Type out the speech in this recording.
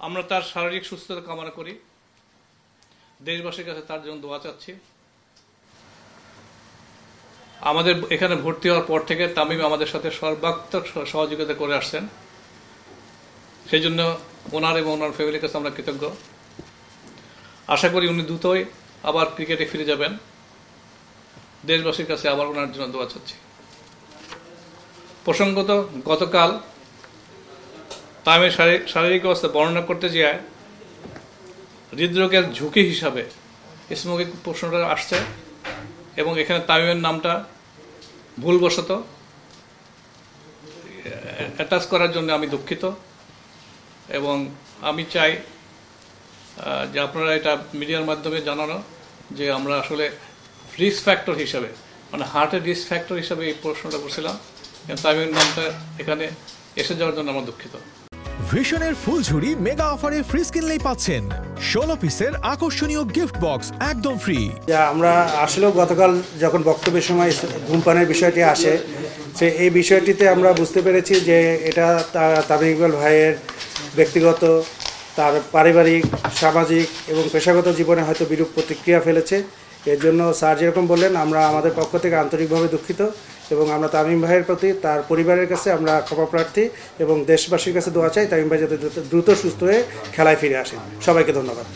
আমরা তার শারীরিক সুস্থতা কামনা করি, দেশবাসীর কাছে তার জন্য দোয়া চাচ্ছি। আমাদের এখানে ভর্তি হওয়ার পর থেকে তামিম আমাদের সাথে সর্বাত্মক সহযোগিতা করে আসছেন, সেই জন্য ওনার এবং ওনার ফ্যামিলির কাছে আমরা কৃতজ্ঞ। আশা করি উনি দ্রুতই আবার ক্রিকেটে ফিরে যাবেন। দেশবাসীর কাছে আবার ওনার জন্য দোয়া চাচ্ছি। প্রসঙ্গত, গতকাল তামিমের শারীরিক অবস্থা বর্ণনা করতে গিয়ে হৃদরোগের ঝুঁকি হিসাবে স্মোকিং প্রশ্নটা আসছে এবং এখানে তামিমের নামটা ভুলবশত অ্যাটাচ করার জন্য আমি দুঃখিত এবং আমি চাই যে আপনারা এটা মিডিয়ার মাধ্যমে জানানো যে আমরা আসলে রিস্ক ফ্যাক্টর হিসাবে, মানে হার্টের রিস্ক ফ্যাক্টর হিসাবে এই প্রশ্নটা করছিলাম। তামিমের নামটা এখানে এসে যাওয়ার জন্য আমরা দুঃখিত। ভিশনের ফুলঝুরি মেগা অফারে ফ্রিজ কিনলেই পাচ্ছেন 16 পিসের আকর্ষণীয় গিফট বক্স একদম ফ্রি। আমরা আসলেও গতকাল যখন বক্তব্যের সময় ধূমপানের বিষয়টি আসে, সে এই বিষয়টিতে আমরা বুঝতে পেরেছি যে এটা তামিম ইকবাল ভাইয়ের ব্যক্তিগত, তার পারিবারিক, সামাজিক এবং পেশাগত জীবনে হয়তো বিরূপ প্রতিক্রিয়া ফেলেছে। এর জন্য স্যার যেরকম বললেন, আমরা আমাদের পক্ষ থেকে আন্তরিকভাবে দুঃখিত এবং আমরা তামিম ভাইয়ের প্রতি, তার পরিবারের কাছে আমরা ক্ষমা প্রার্থী এবং দেশবাসীর কাছে দোয়া চাই তামিম ভাই যাতে দ্রুত সুস্থ হয়ে খেলায় ফিরে আসেন। সবাইকে ধন্যবাদ।